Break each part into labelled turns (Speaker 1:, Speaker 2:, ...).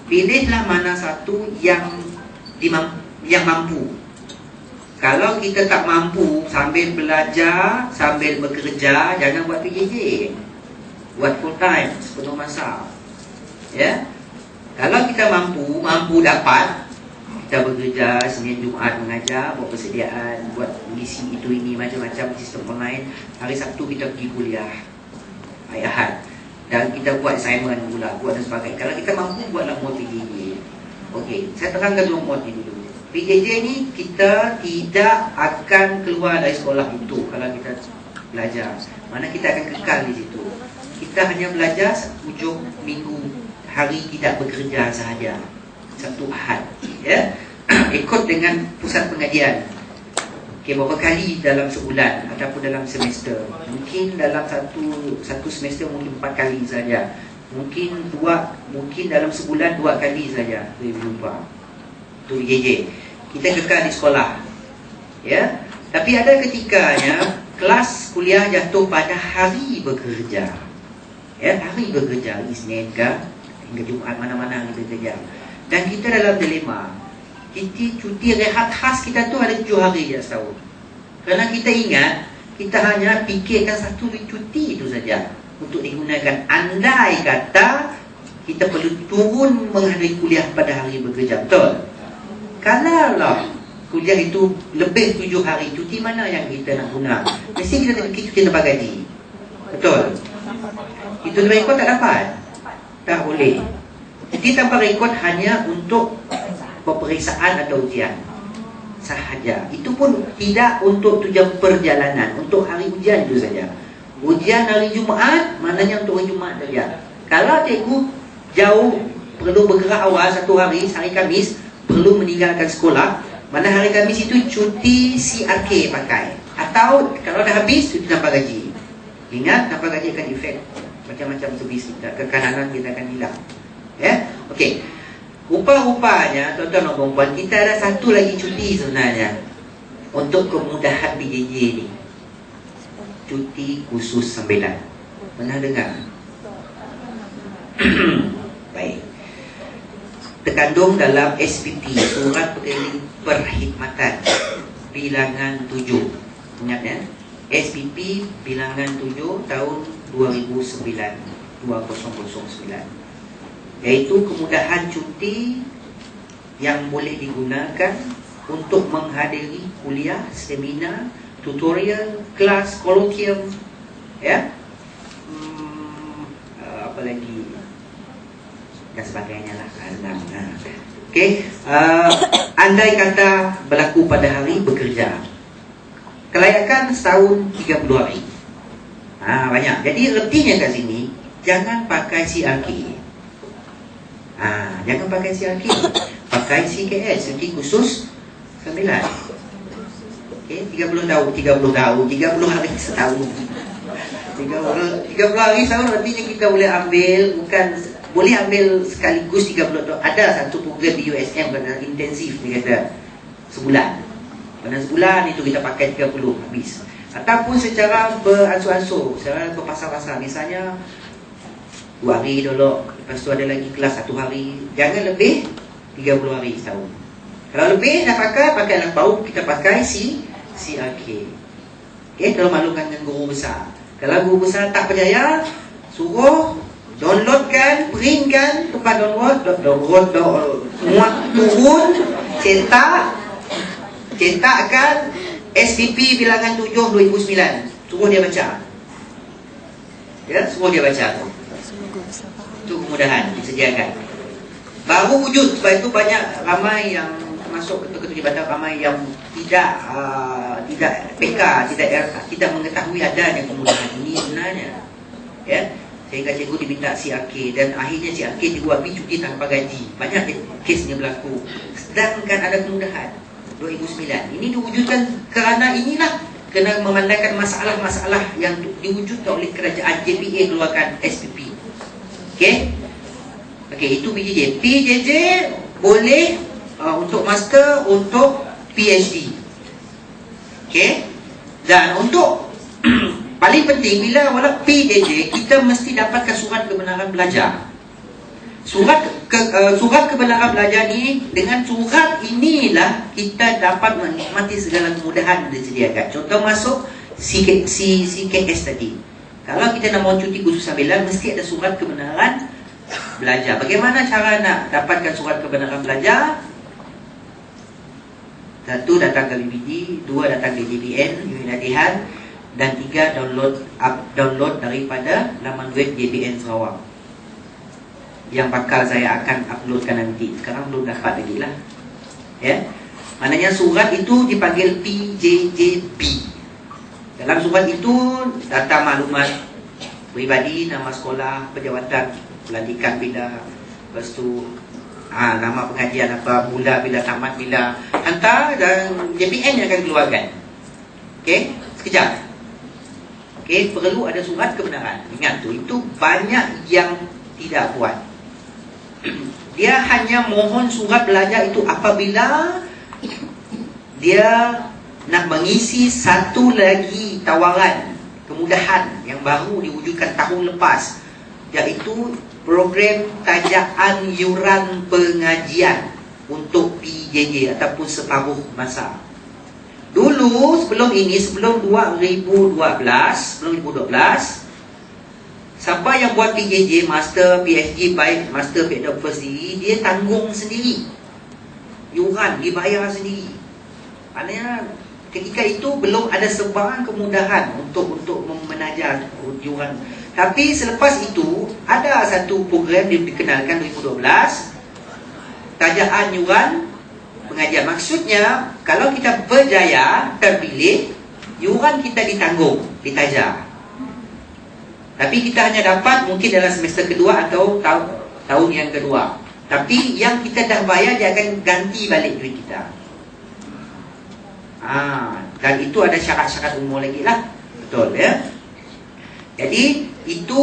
Speaker 1: Pilihlah mana satu yang mampu. Kalau kita tak mampu sambil belajar, sambil bekerja, jangan buat PJJ. Buat full time, sepenuh masa. Ya. Kalau kita mampu dapat, kita bekerja Senin Jumaat mengajar, buat persediaan, buat mengisi itu ini macam-macam sistem online. Hari Sabtu kita pergi kuliah, hari Ahad, dan kita buat assignment pula, buat dan sebagainya. Kalau kita mampu, buatlah mod PJJ. Okey, saya terangkan dulu mod ni dulu. PJJ ni kita tidak akan keluar dari sekolah itu kalau kita belajar. Mana kita akan kekal di situ. Kita hanya belajar hujung minggu, hari tidak bekerja sahaja, Sabtu Ahad, ya. Ikut dengan pusat pengajian. Okey, berapa kali dalam sebulan ataupun dalam semester. Mungkin dalam satu semester mungkin 4 kali saja. Mungkin dalam sebulan 2 kali saja berjumpa. Itu PJJ. Kita kekal di sekolah, ya. Tapi ada ketikanya kelas kuliah jatuh pada hari bekerja, ya, hari bekerja, Isnin hingga Jumaat, mana-mana kita kerja. Dan kita dalam dilema. Cuti rehat khas kita tu ada 7 hari je setahun. Kerana kita ingat, kita hanya fikirkan satu cuti itu saja untuk digunakan. Andai kata kita perlu turun menghadiri kuliah pada hari bekerja, betul? Kalau kuliah itu lebih 7 hari, cuti mana yang kita nak guna? Mesti kita fikir cuti tanpa gaji, betul? Itu tanpa rekod tak dapat, tak boleh. Cuti tanpa rekod hanya untuk peperiksaan atau ujian sahaja. Itu pun tidak untuk tujuan perjalanan, untuk hari ujian itu saja. Ujian hari Jumaat, maknanya untuk hari Jumaat saja. Kalau cikgu jauh, perlu bergerak awal satu hari, hari Khamis, perlu meninggalkan sekolah, mana hari Khamis itu cuti CRK pakai. Atau kalau dah habis, cuti tanpa gaji. Ingat, tanpa gaji akan efek macam-macam servis kita, kekanan kita akan hilang. Ya, okey. Rupa-rupanya, tuan-tuan dan puan-puan, kita ada satu lagi cuti sebenarnya untuk kemudahan PJJ ni. Cuti khusus sambilan. Pernah dengar? Baik. Terkandung dalam SPP, Surat Perkhidmatan Bilangan 7. Ingat ya? SPP Bilangan 7 tahun 2009. Iaitu kemudahan cuti yang boleh digunakan untuk menghadiri kuliah, seminar, tutorial, kelas, kolokvium, ya, apa lagi dan sebagainya lah. Okey, andai kata berlaku pada hari bekerja, kelayakan setahun 30 hari. Banyak. Jadi ertinya kat sini, jangan pakai CRK. Jangan pakai CRK, pakai CKS, cuti khusus sambilan. Okey, 30 hari setahun. 30 hari setahun artinya kita boleh ambil, boleh ambil sekaligus 30 tahun. Ada satu program di USM kata intensif, dia kata sebulan. Pada sebulan itu kita pakai 30 habis. Ataupun secara beransur-ansur, secara berpasar-pasar. Misalnya 2 hari dulu, lepas tu ada lagi kelas 1 hari. Jangan lebih 30 hari setahun. Kalau lebih dah pakailah baru kita pakai CRK. Okay, kalau maklumkan dengan guru besar. Kalau guru besar tak percaya, suruh downloadkan, printkan, tempat download, muat turun, cetakkan SPP Bilangan 7 2009. Suruh dia baca. Ya, suruh dia baca. Itu kemudahan disediakan. Baru wujud. Sebab itu ramai yang termasuk ketua-ketua jabatan, ramai yang tidak PK, tidak mengetahui adanya kemudahan ini sebenarnya. Ya, sehingga cikgu diminta CRK dan akhirnya CRK dibuat cuti tanpa gaji. Banyak kesnya berlaku. Sedangkan ada kemudahan 2009. Ini diwujudkan kerana kena memandangkan masalah-masalah yang diwujudkan oleh kerajaan JPA keluarkan SPP. Okey, itu PJJ. PJJ boleh untuk master, untuk PhD. Okey, dan untuk paling penting bila PJJ kita mesti dapatkan surat kebenaran belajar. Surat surat kebenaran belajar ni, dengan surat inilah kita dapat menikmati segala kemudahan yang disediakan. Contoh masuk CKS tadi. Kalau kita nak mau cuti khusus sambilan, mesti ada surat kebenaran belajar. Bagaimana cara nak dapatkan surat kebenaran belajar? Satu, datang ke BPD. Dua, datang ke JBN Unit Latihan. Dan tiga, download daripada laman web JBN Sarawak, yang bakal saya akan uploadkan nanti. Sekarang belum dapat lagi lah, ya. Maknanya surat itu dipanggil PJJB. Dalam surat itu data maklumat peribadi, nama sekolah, penjawatan, pelantikan bila, lepas tu nama pengajian apa, mula bila, tamat bila, hantar dan JPN yang akan keluarkan. Okey, sekejap. Okey, perlu ada surat kebenaran. Ingat tu, itu banyak yang tidak buat. Dia hanya mohon surat belajar itu apabila dia nak mengisi satu lagi tawaran kemudahan yang baru diwujudkan tahun lepas, iaitu program tajaan yuran pengajian untuk PJJ ataupun separuh masa. Dulu sebelum ini, sebelum 2012, siapa yang buat PJJ, Master, PhD, baik Master, PhD First Degree, dia tanggung sendiri. Yuran dibayar sendiri. Maknanya ketika itu belum ada sebarang kemudahan untuk menajar yuran. Tapi selepas itu ada satu program yang dikenalkan 2012, tajaan yuran pengajian. Maksudnya kalau kita berjaya terpilih, yuran kita ditanggung, ditajar. Tapi kita hanya dapat mungkin dalam semester kedua atau tahun yang kedua. Tapi yang kita dah bayar, dia akan ganti balik duit kita. Dan itu ada syarat-syarat umur lagi lah. Betul, ya. Jadi itu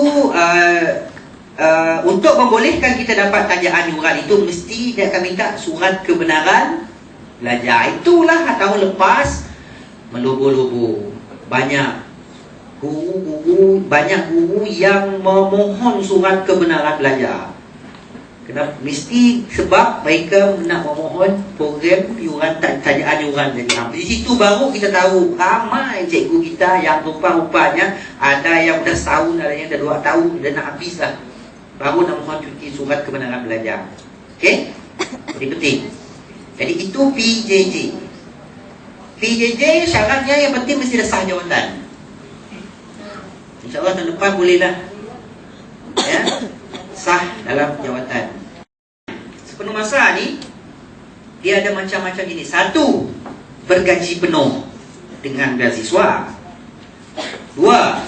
Speaker 1: untuk membolehkan kita dapat tajaan yuran itu, mesti dia akan minta surat kebenaran belajar. Itulah tahun lepas melubuh-lubuh banyak guru yang memohon surat kebenaran belajar. Kenapa? Mesti sebab mereka nak memohon program yuran, tajaan yuran. Jadi di situ baru kita tahu ramai cikgu kita yang rupa-rupanya ada yang dah setahun, ada yang dah 2 tahun, dah nak habis lah, baru nak mohon cuti surat kebenaran belajar. Okey? Jadi penting. Jadi itu PJJ. PJJ syaratnya yang penting mesti dah sah jawatan. InsyaAllah tahun depan bolehlah, ya, sah dalam jawatan. Sepenuh masa ni dia ada macam-macam jenis. Satu, bergaji penuh dengan beasiswa. Dua,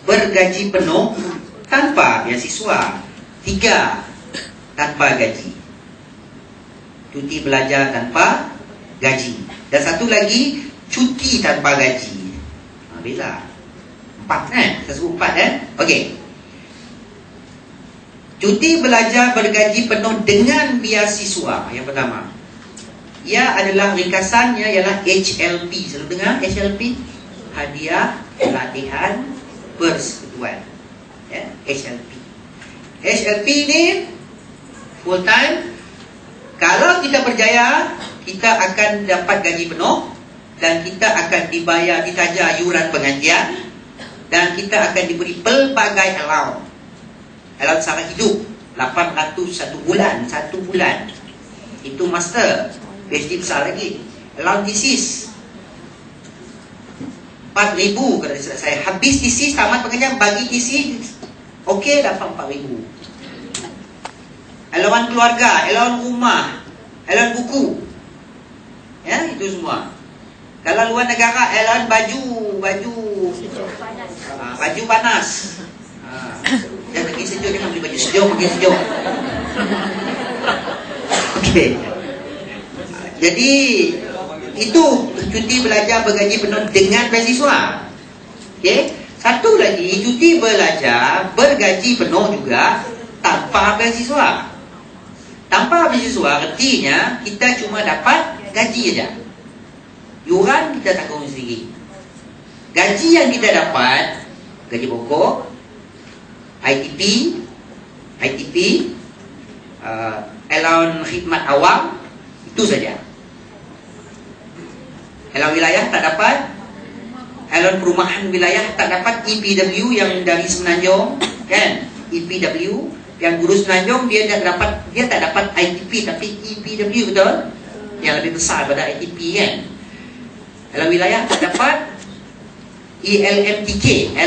Speaker 1: bergaji penuh tanpa beasiswa. Tiga, tanpa gaji, cuti belajar tanpa gaji. Dan satu lagi, cuti tanpa gaji. Beza. 4 kan? Saya sebut 4 kan? Okey. Cuti belajar bergaji penuh dengan beasiswa. Yang pertama, ia adalah ringkasannya ialah HLP. Selalu dengar HLP? Hadiah Latihan Persekutuan, ya, HLP. HLP ni full time. Kalau kita berjaya, kita akan dapat gaji penuh, dan kita akan dibayar, ditajar yuran pengajian, dan kita akan diberi pelbagai allowance sara hidup. 800 1 bulan. Itu master. PhD besar lagi. Allowance thesis 4,000 kalau saya habis thesis, tamat pengajian, bagi thesis, okey, dapat 4,000. Allowance keluarga, allowance rumah, allowance buku, ya, itu semua. Kalau luar negara, allowance baju panas. Dia pergi sejuk, dia beli baju sejuk, pergi sejuk. Okey. Jadi itu cuti belajar bergaji penuh dengan beasiswa. Okey. Satu lagi, cuti belajar bergaji penuh juga tanpa beasiswa. Tanpa beasiswa artinya kita cuma dapat gaji saja. Yuran kita tanggung sendiri. Gaji yang kita dapat, gaji pokok, ITP, allowance khidmat awam, itu saja. Allowance wilayah tak dapat, allowance perumahan wilayah tak dapat. EPW yang dari Semenanjung, kan? EPW yang Guru Semenanjung dia tak dapat ITP tapi EPW, betul? Yang lebih besar pada ITP, kan? Allowance wilayah tak dapat. ELMTK,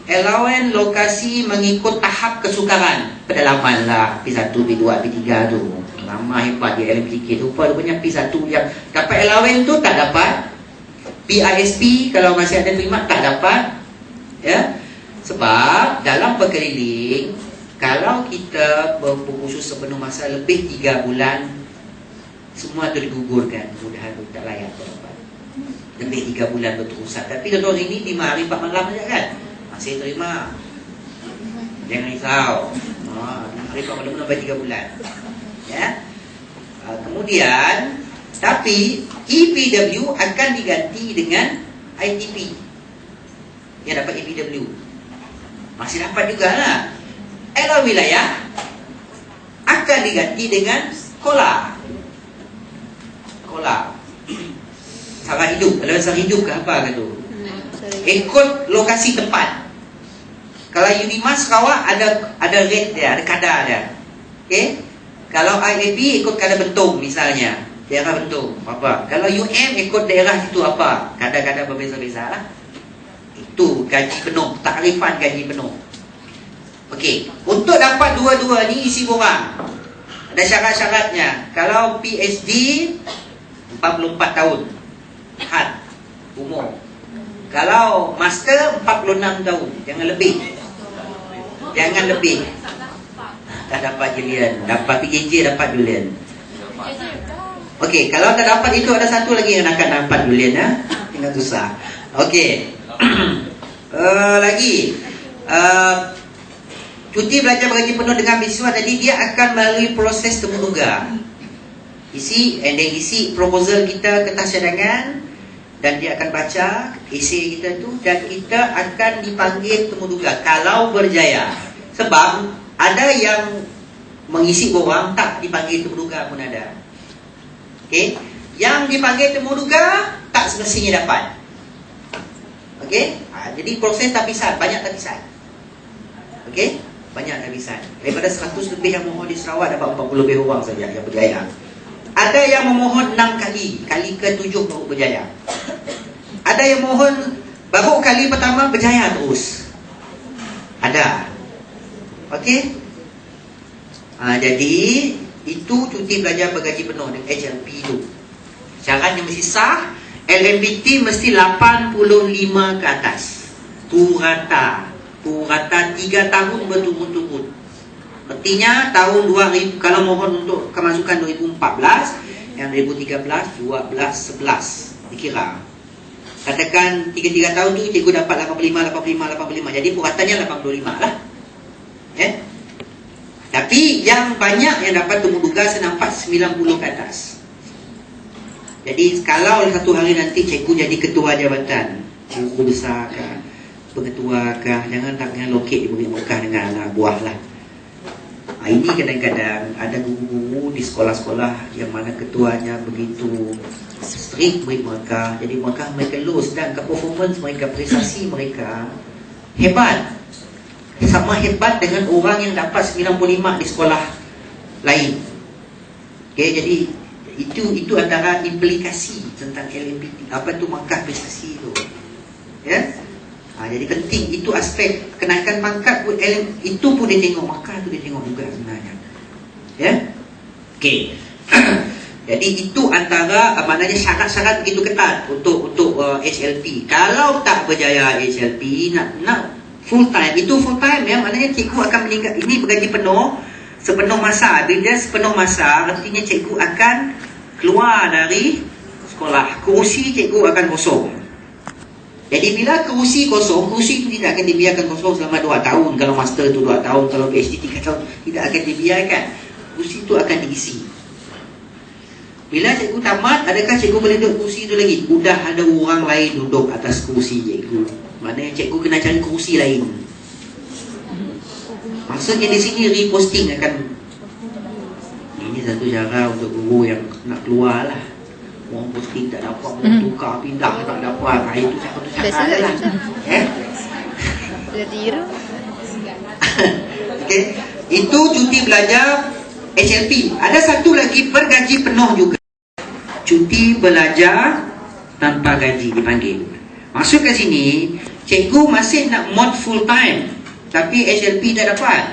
Speaker 1: allowance lokasi mengikut tahap kesukaran. Pedalaman lah, P1, P2, P3 tu. Lama hebat dia LMTK tu. Rupanya P1 yang dapat allowance tu tak dapat. PISP kalau masih ada terima tak dapat. Ya. Sebab dalam berkeliling, kalau kita berkhusus sepenuh masa lebih 3 bulan, semua tu digugurkan. Mudah-mudahan tak layak dapat. Lebih 3 bulan berterusan. Tapi tuan-tuan ini 5 hari 4 malam saja, kan? Masih terima. Jangan risau. 5 hari 4 malam sampai 3 bulan. Ya. Kemudian, tapi EPW akan diganti dengan ITP. Yang dapat EPW masih dapat juga lah. Allowance wilayah akan diganti dengan sekolah. Sara hidup. Kalau sara hidup ke apa ke tu? Ikut lokasi tempat. Kalau Unimas Sarawak ada rate dia, ada kadar dia. Okey? Kalau IAB ikut kadar Bentung misalnya, daerah Bentung apa. Kalau UM ikut daerah situ apa, kadar-kadar berbeza-beza lah. Itu gaji penuh, takrifan gaji penuh. Okey, untuk dapat dua-dua ni isi borang. Ada syarat-syaratnya. Kalau PhD 44 tahun had umur. Kalau master 46 tahun, jangan lebih. Jangan lebih. Tak dapat Julian, dapat PJJ dapat Julian. Okey, kalau tak dapat itu ada satu lagi yang akan dapat Julian, ya. Tinggal susah. Okey. Lagi cuti belajar bergaji penuh dengan beasiswa tadi, dia akan melalui proses temuduga. Isi proposal kita, kertas cadangan, dan dia akan baca esei kita tu, dan kita akan dipanggil temuduga kalau berjaya. Sebab ada yang mengisi borang tak dipanggil temuduga pun ada. Okey, yang dipanggil temuduga tak semestinya dapat. Okey, jadi proses tapisan, banyak tapisan. Okey, banyak tapisan. Daripada 100 lebih yang mohon di Sarawak, dapat 40 lebih orang saja yang berjaya. Ada yang memohon 6 kali, kali ke-7 baru berjaya. Ada yang mohon baru kali pertama berjaya terus. Ada. Okey. Jadi itu cuti belajar bergaji penuh dengan HLP itu. Syaratnya mesti sah. LMBT mesti 85 ke atas. Purata 3 tahun berturut-turut. Artinya tahun 2000, kalau mohon untuk kemasukan 2014, yang 2013, 12, 11 dikira. Katakan 3 tahun tu cikgu dapat 85. Jadi puratannya 85 lah. Tapi yang banyak yang dapat temuduga saya nampak 90 ke atas. Jadi kalau satu hari nanti cikgu jadi ketua jabatan, guru besar ke, pengetua ke, jangan loket diberi muka dengan anak buah lah. Ini kadang-kadang ada guru-guru di sekolah-sekolah yang mana ketuanya begitu strict mereka. Jadi mereka lose, dan ke performance mereka, prestasi mereka hebat. Sama hebat dengan orang yang dapat 95 di sekolah lain. Okay, jadi itu antara implikasi tentang LMBT. Apa tu markah prestasi itu? Ya. Jadi penting itu aspek kenaikan pangkat pun itu pun dia tengok, markah tu dia tengok juga sebenarnya. Ya. Okey. Jadi itu antara maknanya syarat-syarat begitu ketat untuk HLP. Kalau tak berjaya HLP nak full time, itu full time ya, maknanya cikgu akan meningkat. Ini bergaji penuh sepenuh masa. Bila sepenuh masa artinya cikgu akan keluar dari sekolah. Kerusi cikgu akan kosong. Jadi bila kerusi kosong, kerusi itu tidak akan dibiarkan kosong selama 2 tahun. Kalau master itu 2 tahun, kalau PhD 3 tahun, tidak akan dibiarkan. Kerusi itu akan diisi. Bila cikgu tamat, adakah cikgu boleh duduk kerusi itu lagi? Sudah ada orang lain duduk atas kerusi cikgu. Maknanya cikgu kena cari kerusi lain. Maksudnya di sini reposting akan. Ini satu cara untuk guru yang nak keluar lah. Orang posting tak dapat, orang tukar pindah tak dapat. Itu satu cara lah.
Speaker 2: Sudah tiru.
Speaker 1: Okay. Itu cuti belajar HLP. Ada satu lagi bergaji penuh juga. Cuti belajar tanpa gaji dipanggil. Masuk ke sini, cikgu masih nak mod full time, tapi HLP tak dapat.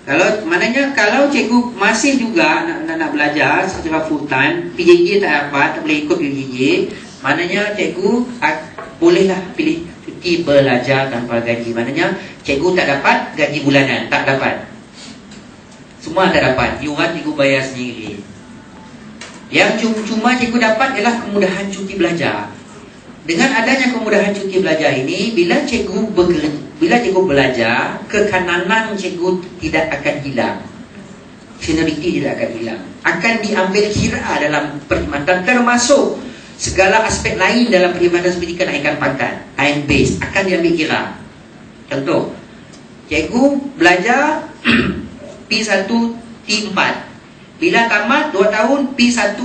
Speaker 1: Kalau cikgu masih juga nak belajar secara full time, PJJ tak dapat, tak boleh ikut PJJ, maknanya cikgu bolehlah pilih cuti belajar tanpa gaji. Maknanya cikgu tak dapat gaji bulanan, tak dapat. Semua tak dapat, iuran cikgu bayar sendiri. Yang cuma cikgu dapat ialah kemudahan cuti belajar. Dengan adanya kemudahan cuti belajar ini, bila cikgu belajar, kekanan cikgu tidak akan hilang. Senioriti tidak akan hilang. Akan diambil kira dalam perkhidmatan, termasuk segala aspek lain dalam perkhidmatan seperti kenaikan pangkat, time base, akan diambil kira. Contoh, cikgu belajar P1 T4. Bila tamat 2 tahun P1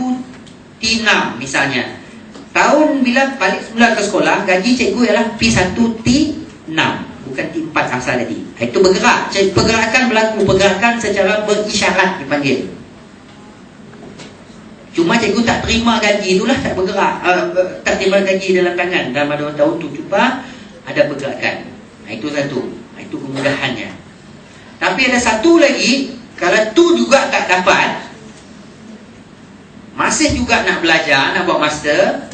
Speaker 1: T6 misalnya. Tahun bila balik semula ke sekolah, gaji cikgu ialah P1 T6, bukan T4 asal tadi. Itu bergerak. Pergerakan berlaku, pergerakan secara berisyarat dipanggil. Cuma cikgu tak terima gaji, itulah tak bergerak, tak terima gaji dalam tangan. Dalam 2 tahun tu cuba ada pergerakan. Itu satu. Itu kemudahannya. Tapi ada satu lagi, kalau tu juga tak dapat, masih juga nak belajar, nak buat master.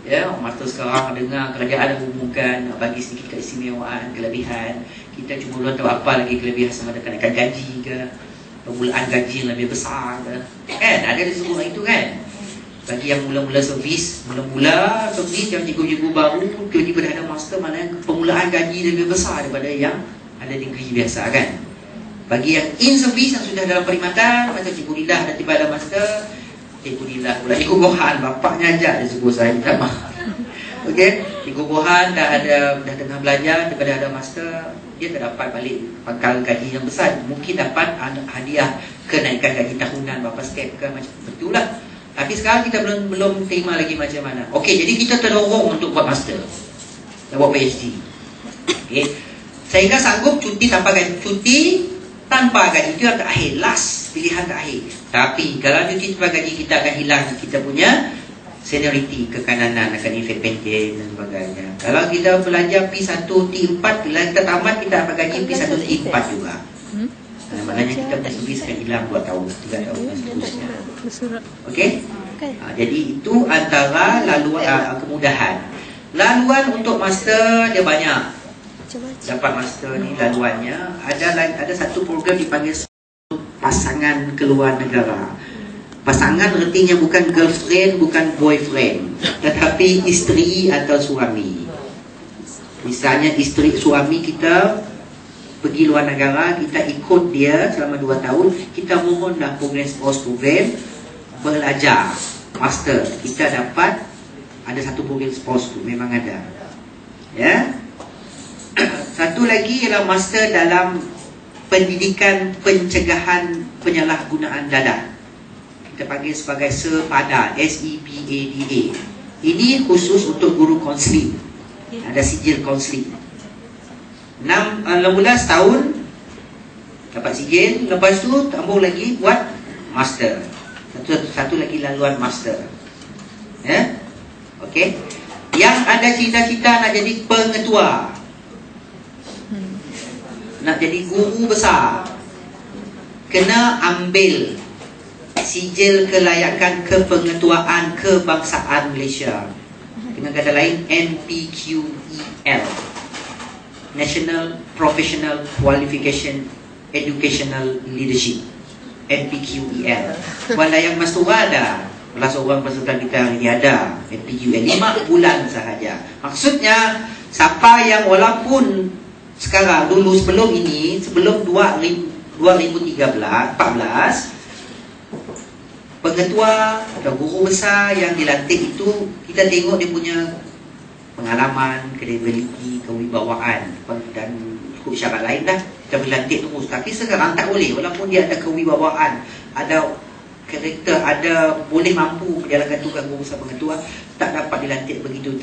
Speaker 1: Ya, master sekarang dengar kerajaan umumkan nak bagi sedikit keistimewaan, kelebihan. Kita cuma belum tahu apa lagi kelebihan, sama ada kenaikan gaji ke, permulaan gaji yang lebih besar ke. Kan? Ada disebut itu kan? Bagi yang mula-mula servis yang cikgu-cikgu baru, tiba-tiba dah ada master, mana permulaan gaji lebih besar daripada yang ada degree biasa kan. Bagi yang in service yang sudah dalam perkhidmatan, macam Cikgu Lilah dah tiba ada master, Cikgu Lilah pula Cikgu Gohan, bapaknya aja dia sebut saya minta maaf. Okey, Cikgu Gohan dah tengah belajar, tiba dah ada master, dia tak dapat balik pangkal gaji yang besar. Mungkin dapat hadiah kenaikan gaji tahunan berapa step ke, macam betul lah. Tapi sekarang kita belum terima lagi macam mana. Okey, jadi kita terdorong untuk buat master dan buat PhD. Okey, sehingga sanggup cuti tanpa gaji. Cuti tanpa gaji itu yang terakhir, last, pilihan terakhir. Tapi kalau cuti tanpa gaji, kita akan hilang kita punya seniority, kekananan, akan independen dan sebagainya. Kalau kita belajar P1 T4, bila kita tamat kita dapat gaji P1 T4 juga. Maknanya kita punya servis akan hilang 2 tahun, 3 tahun dan seterusnya. Okey? Jadi itu antara laluan kemudahan. Laluan untuk master dia banyak. Dapat master ni laluannya ada satu program dipanggil pasangan keluar negara. Pasangan artinya bukan girlfriend, bukan boyfriend, tetapi isteri atau suami. Misalnya isteri suami kita pergi luar negara, kita ikut dia selama 2 tahun, kita mohonlah program spouse program belajar master, kita dapat ada satu program spouse tu memang ada. Ya. Satu lagi ialah master dalam pendidikan pencegahan penyalahgunaan dadah. Kita panggil sebagai SEPADA, SEPADA. Ini khusus untuk guru konseling. Ada sijil konseling. 16 tahun dapat sijil, lepas tu tambah lagi buat master. Satu lagi laluan master. Ya? Okey. Yang ada cita-cita nak jadi pengetua, nak jadi guru besar, kena ambil sijil kelayakan kepengetuaan kebangsaan Malaysia, dengan kata lain NPQEL, National Professional Qualification Educational Leadership, NPQEL. Walayang Mastura ada, belah seorang peserta kita hari ini ada NPQEL 5 bulan sahaja. Maksudnya siapa yang walaupun sekarang dulu sebelum 2013-14 pengetua atau guru besar yang dilantik itu, kita tengok dia punya pengalaman, kredibiliti, kewibawaan dan ikut syarat lain dah, kita boleh lantik terus. Tapi sekarang tak boleh, walaupun dia ada kewibawaan, ada karakter, ada boleh mampu menjalankan tugas guru besar pengetua, tak dapat dilantik begitu.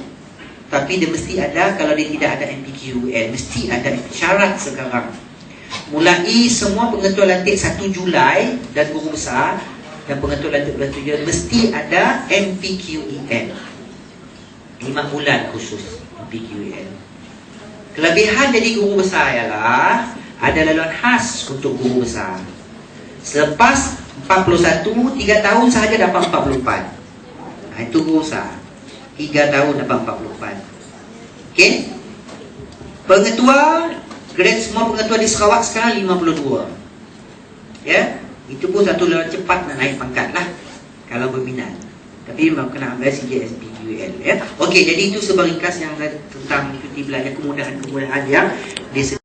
Speaker 1: Tapi dia mesti ada, kalau dia tidak ada MPQUL, mesti ada syarat sekarang. Mulai semua pengetua lantik 1 Julai dan guru besar dan pengetua lantik bulan 7 mesti ada MPQUL. 5 bulan khusus MPQUL. Kelebihan jadi guru besar ialah ada laluan khas untuk guru besar. Selepas 41, 3 tahun sahaja dapat 44. Itu guru besar. 3 tahun dapat 44. Okey? Pengetua, grade semua pengetua di Sarawak sekarang 52. Ya? Itu pun satu laluan cepat nak naik pangkat lah, kalau berminat. Tapi memang kena ambil CJSPQL. Ya? Okey, jadi itu sebagai ringkas yang tentang ikuti belajar kemudahan-kemudahan yang disediakan.